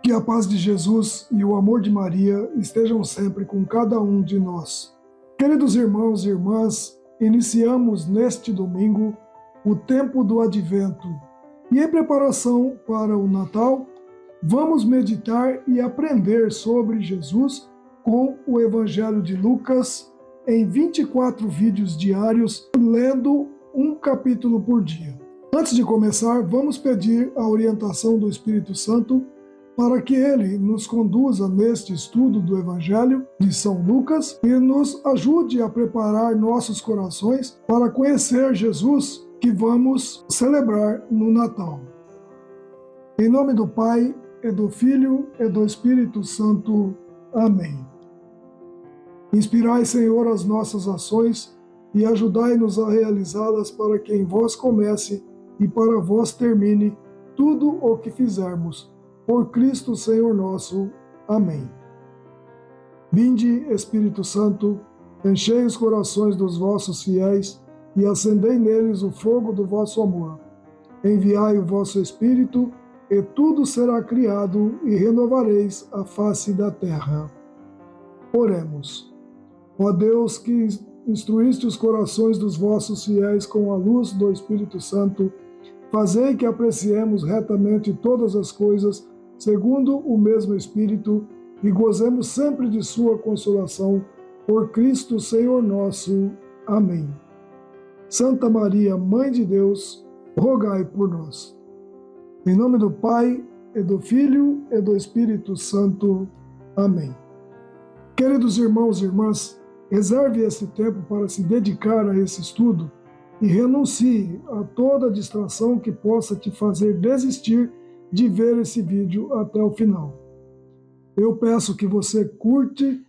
Que a paz de Jesus e o amor de Maria estejam sempre com cada um de nós. Queridos irmãos e irmãs, iniciamos neste domingo o tempo do Advento e, em preparação para o Natal, vamos meditar e aprender sobre Jesus com o Evangelho de Lucas em 24 vídeos diários, lendo um capítulo por dia. Antes de começar, vamos pedir a orientação do Espírito Santo para que Ele nos conduza neste estudo do Evangelho de São Lucas e nos ajude a preparar nossos corações para conhecer Jesus que vamos celebrar no Natal. Em nome do Pai, e do Filho, e do Espírito Santo. Amém. Inspirai, Senhor, as nossas ações e ajudai-nos a realizá-las para que em vós comece e para vós termine tudo o que fizermos. Por Cristo Senhor nosso. Amém. Vinde, Espírito Santo, enchei os corações dos vossos fiéis e acendei neles o fogo do vosso amor. Enviai o vosso Espírito, e tudo será criado, e renovareis a face da terra. Oremos. Ó Deus, que instruíste os corações dos vossos fiéis com a luz do Espírito Santo, fazei que apreciemos retamente todas as coisas, segundo o mesmo Espírito, e gozemos sempre de sua consolação, por Cristo Senhor nosso. Amém. Santa Maria, Mãe de Deus, rogai por nós. Em nome do Pai, e do Filho, e do Espírito Santo. Amém. Queridos irmãos e irmãs, reserve esse tempo para se dedicar a esse estudo e renuncie a toda distração que possa te fazer desistir de ver esse vídeo até o final. Eu peço que você curte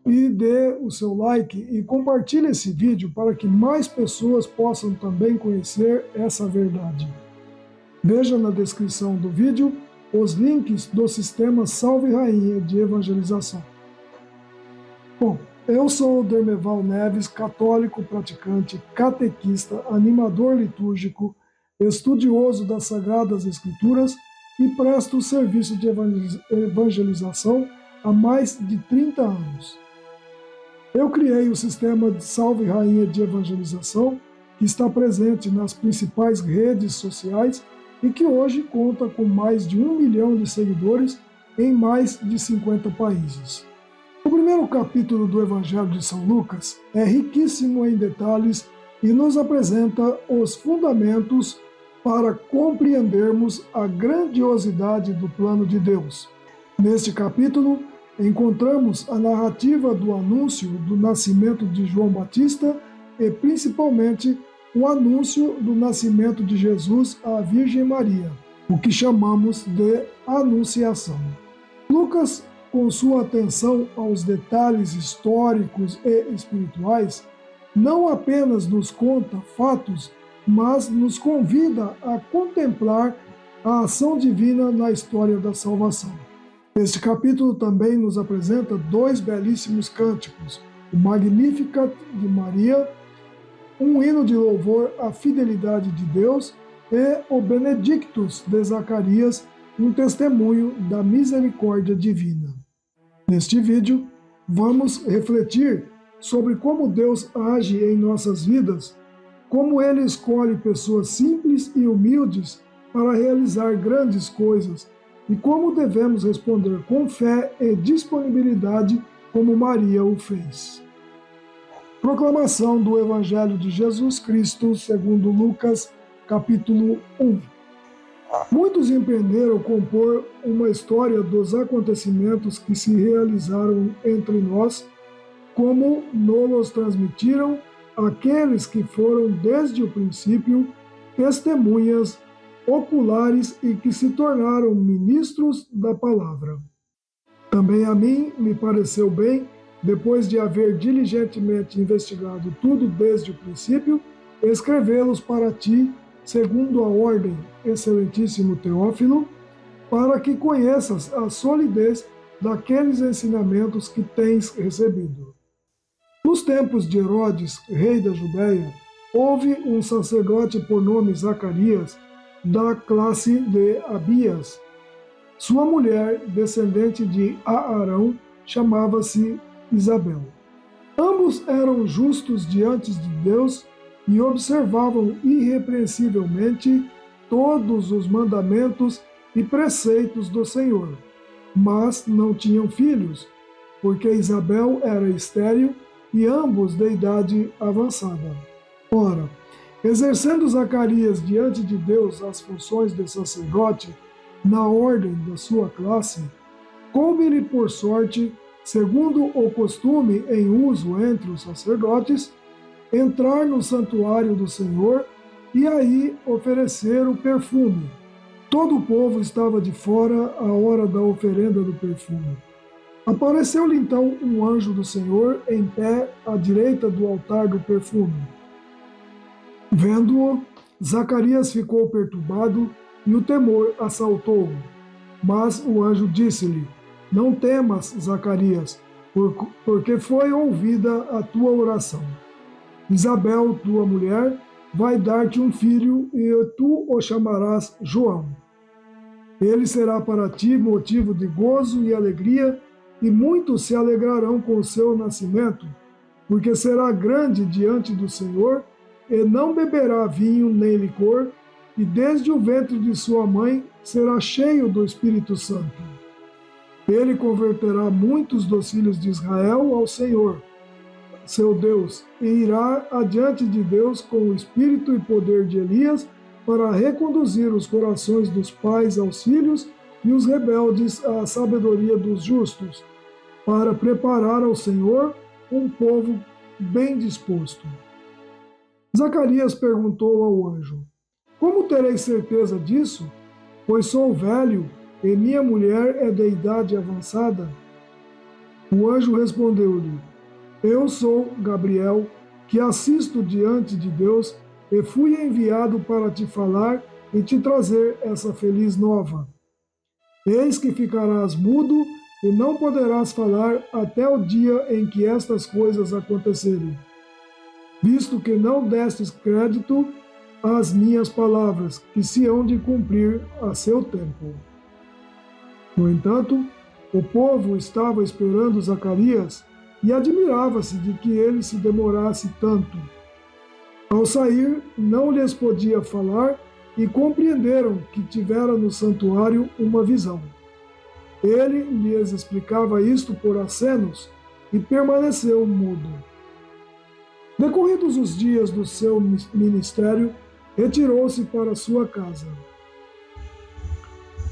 e dê o seu like e compartilhe esse vídeo para que mais pessoas possam também conhecer essa verdade. Veja na descrição do vídeo os links do sistema Salve Rainha de evangelização. Bom, eu sou o Dermeval Neves, católico praticante, catequista, animador litúrgico, estudioso das Sagradas Escrituras e presto serviço de evangelização há mais de 30 anos. Eu criei o sistema de Salve Rainha de evangelização, que está presente nas principais redes sociais e que hoje conta com mais de 1 milhão de seguidores em mais de 50 países. O primeiro capítulo do Evangelho de São Lucas é riquíssimo em detalhes e nos apresenta os fundamentos para compreendermos a grandiosidade do plano de Deus. Neste capítulo, encontramos a narrativa do anúncio do nascimento de João Batista e, principalmente, o anúncio do nascimento de Jesus à Virgem Maria, o que chamamos de Anunciação. Lucas, com sua atenção aos detalhes históricos e espirituais, não apenas nos conta fatos, mas nos convida a contemplar a ação divina na história da salvação. Este capítulo também nos apresenta 2 belíssimos cânticos, o Magnificat de Maria, um hino de louvor à fidelidade de Deus, e o Benedictus de Zacarias, um testemunho da misericórdia divina. Neste vídeo, vamos refletir sobre como Deus age em nossas vidas, como Ele escolhe pessoas simples e humildes para realizar grandes coisas e como devemos responder com fé e disponibilidade como Maria o fez. Proclamação do Evangelho de Jesus Cristo segundo Lucas, capítulo 1. Muitos empreenderam compor uma história dos acontecimentos que se realizaram entre nós, como nos transmitiram aqueles que foram desde o princípio testemunhas oculares e que se tornaram ministros da palavra. Também a mim me pareceu bem, depois de haver diligentemente investigado tudo desde o princípio, escrevê-los para ti, segundo a ordem, excelentíssimo Teófilo, para que conheças a solidez daqueles ensinamentos que tens recebido. Nos tempos de Herodes, rei da Judéia, houve um sacerdote por nome Zacarias, da classe de Abias. Sua mulher, descendente de Aarão, chamava-se Isabel. Ambos eram justos diante de Deus e observavam irrepreensivelmente todos os mandamentos e preceitos do Senhor, mas não tinham filhos, porque Isabel era estéril e ambos de idade avançada. Ora, exercendo Zacarias diante de Deus as funções de sacerdote, na ordem da sua classe, coube-lhe por sorte, segundo o costume em uso entre os sacerdotes, entrar no santuário do Senhor e aí oferecer o perfume. Todo o povo estava de fora à hora da oferenda do perfume. Apareceu-lhe então um anjo do Senhor em pé à direita do altar do perfume. Vendo-o, Zacarias ficou perturbado e o temor assaltou-o. Mas o anjo disse-lhe: Não temas, Zacarias, porque foi ouvida a tua oração. Isabel, tua mulher, vai dar-te um filho e tu o chamarás João. Ele será para ti motivo de gozo e alegria, e muitos se alegrarão com o seu nascimento, porque será grande diante do Senhor, e não beberá vinho nem licor, e desde o ventre de sua mãe será cheio do Espírito Santo. Ele converterá muitos dos filhos de Israel ao Senhor, seu Deus, e irá adiante de Deus com o espírito e poder de Elias, para reconduzir os corações dos pais aos filhos e os rebeldes à sabedoria dos justos, para preparar ao Senhor um povo bem disposto. Zacarias perguntou ao anjo: Como terei certeza disso? Pois sou velho e minha mulher é de idade avançada. O anjo respondeu-lhe: Eu sou Gabriel, que assisto diante de Deus, e fui enviado para te falar e te trazer essa feliz nova. Eis que ficarás mudo e não poderás falar até o dia em que estas coisas acontecerem, visto que não destes crédito às minhas palavras, que se hão de cumprir a seu tempo. No entanto, o povo estava esperando Zacarias e admirava-se de que ele se demorasse tanto. Ao sair, não lhes podia falar e compreenderam que tivera no santuário uma visão. Ele lhes explicava isto por acenos e permaneceu mudo. Decorridos os dias do seu ministério, retirou-se para sua casa.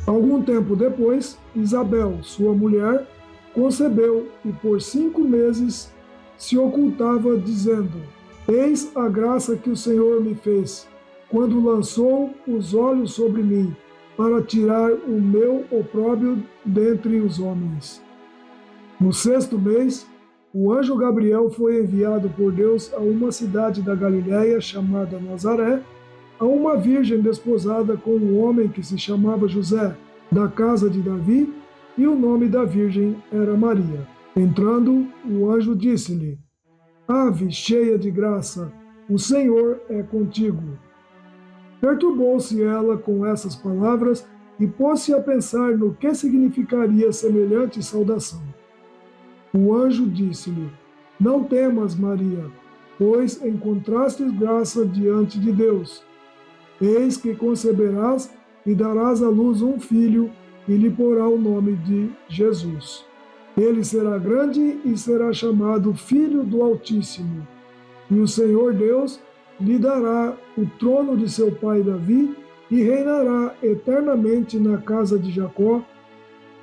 Algum tempo depois, Isabel, sua mulher, concebeu e por 5 meses se ocultava, dizendo: Eis a graça que o Senhor me fez, quando lançou os olhos sobre mim, para tirar o meu opróbrio dentre os homens. No 6º mês, o anjo Gabriel foi enviado por Deus a uma cidade da Galiléia chamada Nazaré, a uma virgem desposada com um homem que se chamava José, da casa de Davi, e o nome da virgem era Maria. Entrando, o anjo disse-lhe: Ave, cheia de graça, o Senhor é contigo. Perturbou-se ela com essas palavras e pôs-se a pensar no que significaria semelhante saudação. O anjo disse-lhe: Não temas, Maria, pois encontrastes graça diante de Deus. Eis que conceberás e darás à luz um filho, e lhe porá o nome de Jesus. Ele será grande e será chamado Filho do Altíssimo. E o Senhor Deus lhe dará o trono de seu pai Davi, e reinará eternamente na casa de Jacó,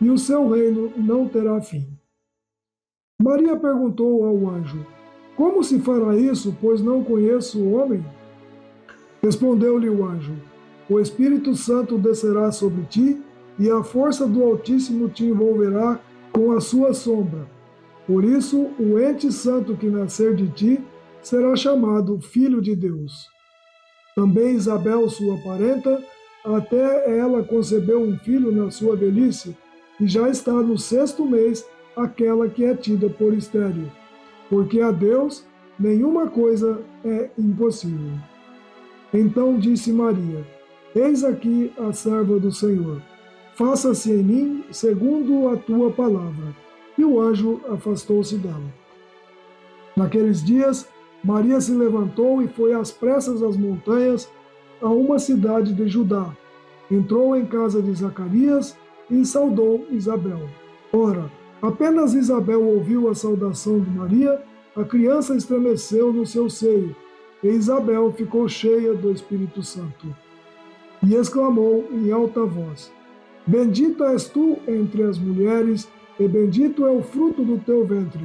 e o seu reino não terá fim. Maria perguntou ao anjo: Como se fará isso, pois não conheço o homem? Respondeu-lhe o anjo: O Espírito Santo descerá sobre ti, e a força do Altíssimo te envolverá com a sua sombra. Por isso, o ente santo que nascer de ti será chamado Filho de Deus. Também Isabel, sua parenta, até ela concebeu um filho na sua velhice, e já está no 6º mês aquela que é tida por estéril, porque a Deus nenhuma coisa é impossível. Então disse Maria: Eis aqui a serva do Senhor. faça-se em mim segundo a tua palavra. E o anjo afastou-se dela. Naqueles dias, Maria se levantou e foi às pressas às montanhas, a uma cidade de Judá. Entrou em casa de Zacarias e saudou Isabel. Ora, apenas Isabel ouviu a saudação de Maria, a criança estremeceu no seu seio, e Isabel ficou cheia do Espírito Santo. E exclamou em alta voz: Bendita és tu entre as mulheres, e bendito é o fruto do teu ventre.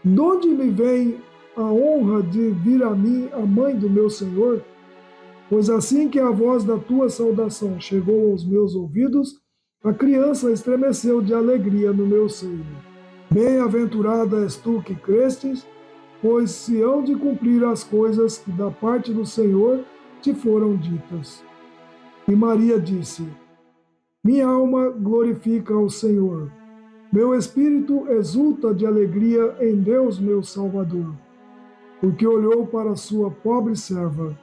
Donde me vem a honra de vir a mim a mãe do meu Senhor? Pois assim que a voz da tua saudação chegou aos meus ouvidos, a criança estremeceu de alegria no meu seio. Bem-aventurada és tu que crestes, pois se hão de cumprir as coisas que da parte do Senhor te foram ditas. E Maria disse: Minha alma glorifica ao Senhor. Meu espírito exulta de alegria em Deus, meu Salvador, porque olhou para sua pobre serva.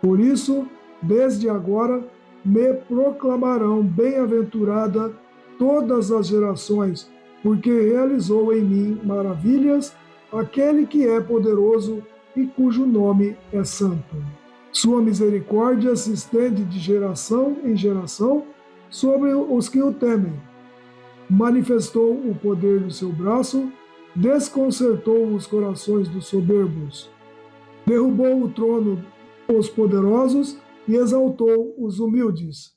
Por isso, desde agora, me proclamarão bem-aventurada todas as gerações, porque realizou em mim maravilhas aquele que é poderoso e cujo nome é santo. Sua misericórdia se estende de geração em geração sobre os que o temem. Manifestou o poder do seu braço, desconcertou os corações dos soberbos, derrubou o trono os poderosos e exaltou os humildes.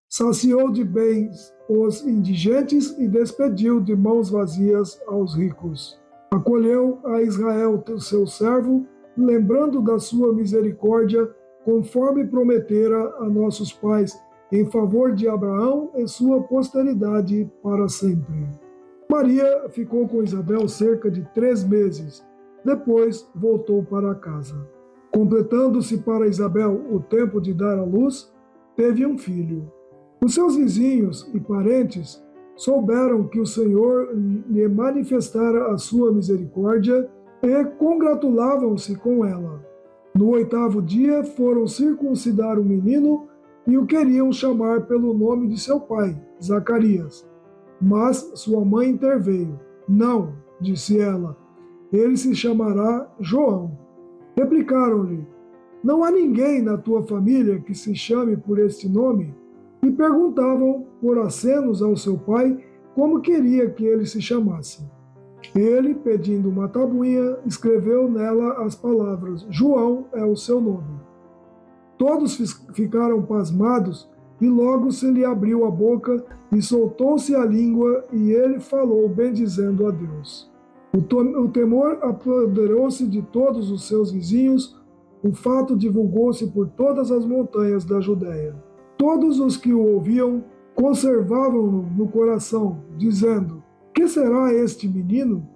Saciou de bens os indigentes e despediu de mãos vazias aos ricos. Acolheu a Israel, seu servo, lembrando da sua misericórdia, conforme prometera a nossos pais, em favor de Abraão e sua posteridade para sempre. Maria ficou com Isabel cerca de 3 meses. Depois voltou para casa. Completando-se para Isabel o tempo de dar à luz, teve um filho. Os seus vizinhos e parentes souberam que o Senhor lhe manifestara a sua misericórdia e congratulavam-se com ela. No 8º dia foram circuncidar o menino e o queriam chamar pelo nome de seu pai, Zacarias. Mas sua mãe interveio. Não, disse ela, ele se chamará João. Replicaram-lhe: Não há ninguém na tua família que se chame por este nome? E perguntavam por acenos ao seu pai como queria que ele se chamasse. Ele, pedindo uma tabuinha, escreveu nela as palavras: João é o seu nome. Todos ficaram pasmados e logo se lhe abriu a boca e soltou-se a língua e ele falou bendizendo a Deus. O temor apoderou-se de todos os seus vizinhos, o fato divulgou-se por todas as montanhas da Judéia. Todos os que o ouviam conservavam-no no coração, dizendo: Que será este menino?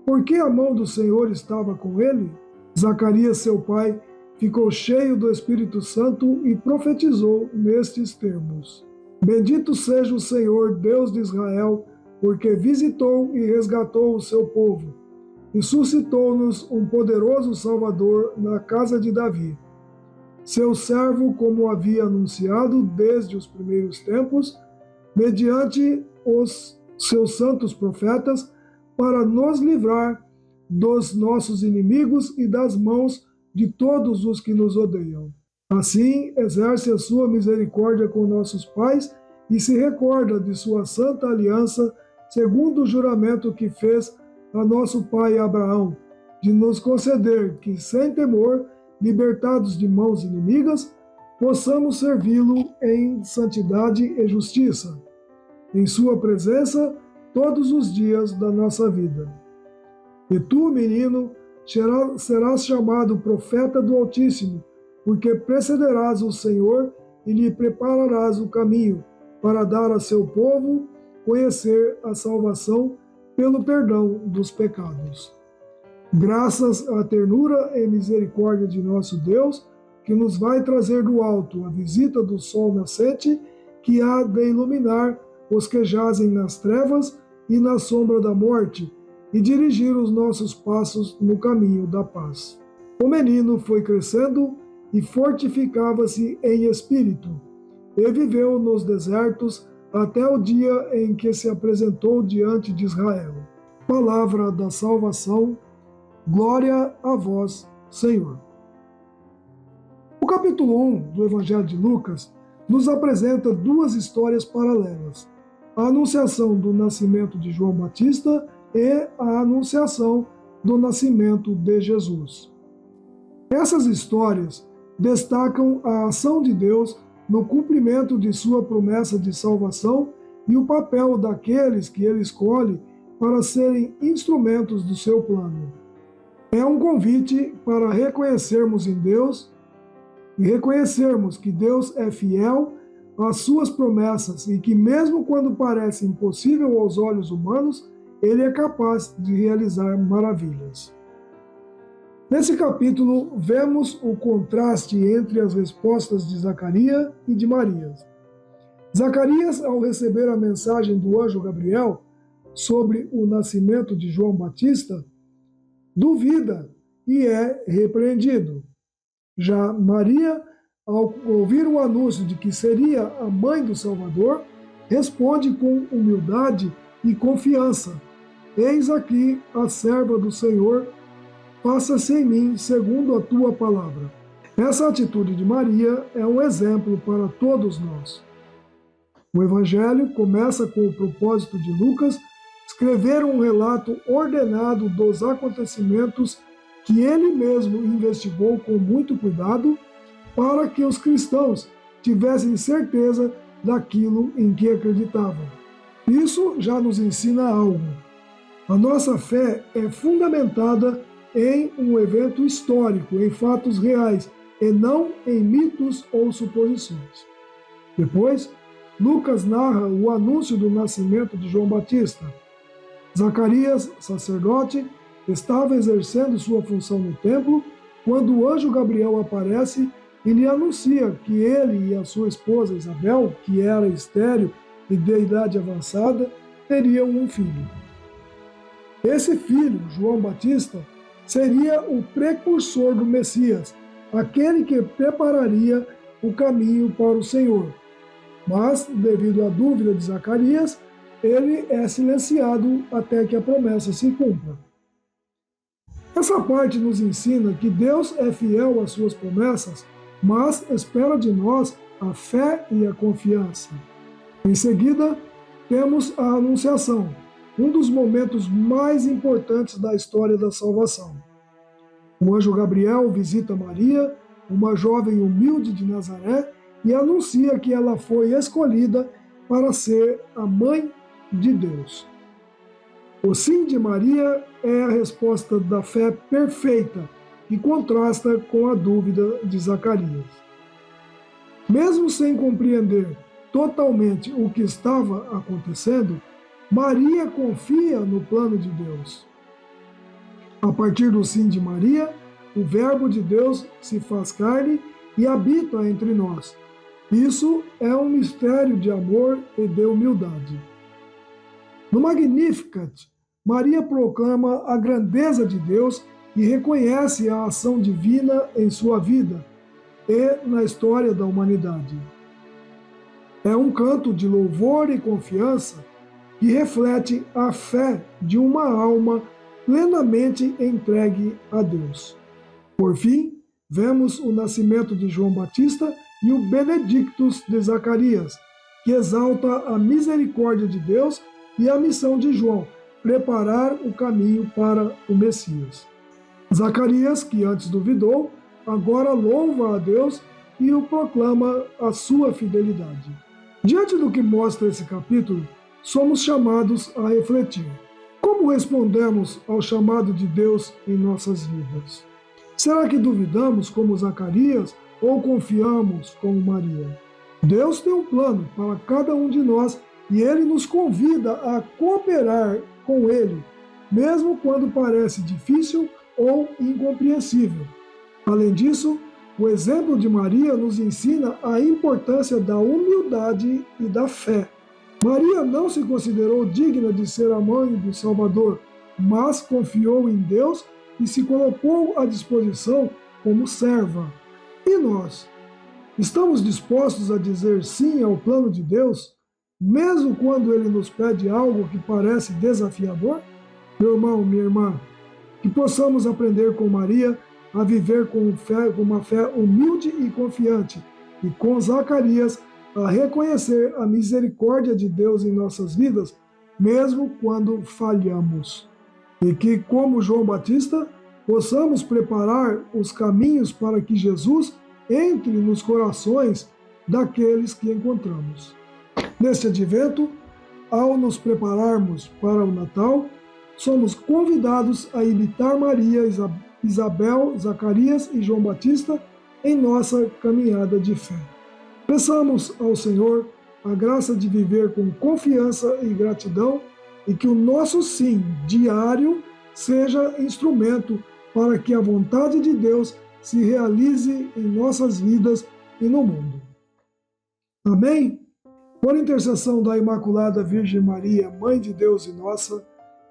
Por que a mão do Senhor estava com ele? Zacarias, seu pai, ficou cheio do Espírito Santo e profetizou nestes termos: Bendito seja o Senhor, Deus de Israel, porque visitou e resgatou o seu povo, e suscitou-nos um poderoso Salvador na casa de Davi, seu servo, como havia anunciado desde os primeiros tempos, mediante os seus santos profetas, para nos livrar dos nossos inimigos e das mãos de todos os que nos odeiam. Assim, exerce a sua misericórdia com nossos pais e se recorda de sua santa aliança, segundo o juramento que fez a nosso pai Abraão, de nos conceder que, sem temor, libertados de mãos inimigas, possamos servi-lo em santidade e justiça, em sua presença, todos os dias da nossa vida. E tu, menino, serás chamado profeta do Altíssimo, porque precederás o Senhor e lhe prepararás o caminho, para dar a seu povo conhecer a salvação pelo perdão dos pecados. Graças à ternura e misericórdia de nosso Deus, que nos vai trazer do alto a visita do sol nascente, que há de iluminar os que jazem nas trevas e na sombra da morte, e dirigir os nossos passos no caminho da paz. O menino foi crescendo e fortificava-se em espírito, e viveu nos desertos até o dia em que se apresentou diante de Israel. Palavra da salvação, glória a vós, Senhor. O capítulo 1 do Evangelho de Lucas nos apresenta duas histórias paralelas: a anunciação do nascimento de João Batista e a anunciação do nascimento de Jesus. Essas histórias destacam a ação de Deus no cumprimento de sua promessa de salvação e o papel daqueles que ele escolhe para serem instrumentos do seu plano. É um convite para reconhecermos em Deus e reconhecermos que Deus é fiel às suas promessas e que, mesmo quando parece impossível aos olhos humanos, ele é capaz de realizar maravilhas. Nesse capítulo, vemos o contraste entre as respostas de Zacarias e de Maria. Zacarias, ao receber a mensagem do anjo Gabriel sobre o nascimento de João Batista, duvida e é repreendido. Já Maria, ao ouvir o anúncio de que seria a mãe do Salvador, responde com humildade e confiança: Eis aqui a serva do Senhor, faça-se em mim segundo a tua palavra. Essa atitude de Maria é um exemplo para todos nós. O Evangelho começa com o propósito de Lucas escrever um relato ordenado dos acontecimentos que ele mesmo investigou com muito cuidado para que os cristãos tivessem certeza daquilo em que acreditavam. Isso já nos ensina algo. A nossa fé é fundamentada em um evento histórico, em fatos reais, e não em mitos ou suposições. Depois, Lucas narra o anúncio do nascimento de João Batista. Zacarias, sacerdote, estava exercendo sua função no templo quando o anjo Gabriel aparece e lhe anuncia que ele e a sua esposa Isabel, que era estéril e de idade avançada, teriam um filho. Esse filho, João Batista, seria o precursor do Messias, aquele que prepararia o caminho para o Senhor. Mas, devido à dúvida de Zacarias, ele é silenciado até que a promessa se cumpra. Essa parte nos ensina que Deus é fiel às suas promessas, mas espera de nós a fé e a confiança. Em seguida, temos a Anunciação, um dos momentos mais importantes da história da salvação. O anjo Gabriel visita Maria, uma jovem humilde de Nazaré, e anuncia que ela foi escolhida para ser a mãe de Deus. O sim de Maria é a resposta da fé perfeita, que contrasta com a dúvida de Zacarias. Mesmo sem compreender totalmente o que estava acontecendo, Maria confia no plano de Deus. A partir do sim de Maria, o Verbo de Deus se faz carne e habita entre nós. Isso é um mistério de amor e de humildade. No Magnificat, Maria proclama a grandeza de Deus e reconhece a ação divina em sua vida e na história da humanidade. É um canto de louvor e confiança que reflete a fé de uma alma plenamente entregue a Deus. Por fim, vemos o nascimento de João Batista e o Benedictus de Zacarias, que exalta a misericórdia de Deus e a missão de João, preparar o caminho para o Messias. Zacarias, que antes duvidou, agora louva a Deus e o proclama a sua fidelidade. Diante do que mostra esse capítulo, somos chamados a refletir. Como respondemos ao chamado de Deus em nossas vidas? Será que duvidamos como Zacarias ou confiamos como Maria? Deus tem um plano para cada um de nós e Ele nos convida a cooperar com Ele, mesmo quando parece difícil ou incompreensível. Além disso, o exemplo de Maria nos ensina a importância da humildade e da fé. Maria não se considerou digna de ser a mãe do Salvador, mas confiou em Deus e se colocou à disposição como serva. E nós? Estamos dispostos a dizer sim ao plano de Deus, mesmo quando Ele nos pede algo que parece desafiador? Meu irmão, minha irmã, que possamos aprender com Maria a viver com uma fé humilde e confiante, e com Zacarias a reconhecer a misericórdia de Deus em nossas vidas, mesmo quando falhamos. E que, como João Batista, possamos preparar os caminhos para que Jesus entre nos corações daqueles que encontramos. Neste advento, ao nos prepararmos para o Natal, somos convidados a imitar Maria, Isabel, Zacarias e João Batista em nossa caminhada de fé. Peçamos ao Senhor a graça de viver com confiança e gratidão e que o nosso sim diário seja instrumento para que a vontade de Deus se realize em nossas vidas e no mundo. Amém? Por intercessão da Imaculada Virgem Maria, Mãe de Deus e nossa,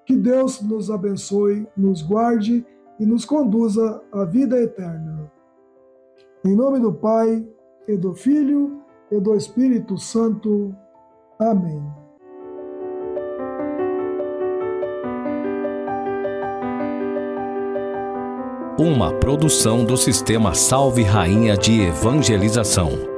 que Deus nos abençoe, nos guarde e nos conduza à vida eterna. Em nome do Pai, e do Filho, e do Espírito Santo. Amém. Uma produção do Sistema Salve Rainha de Evangelização.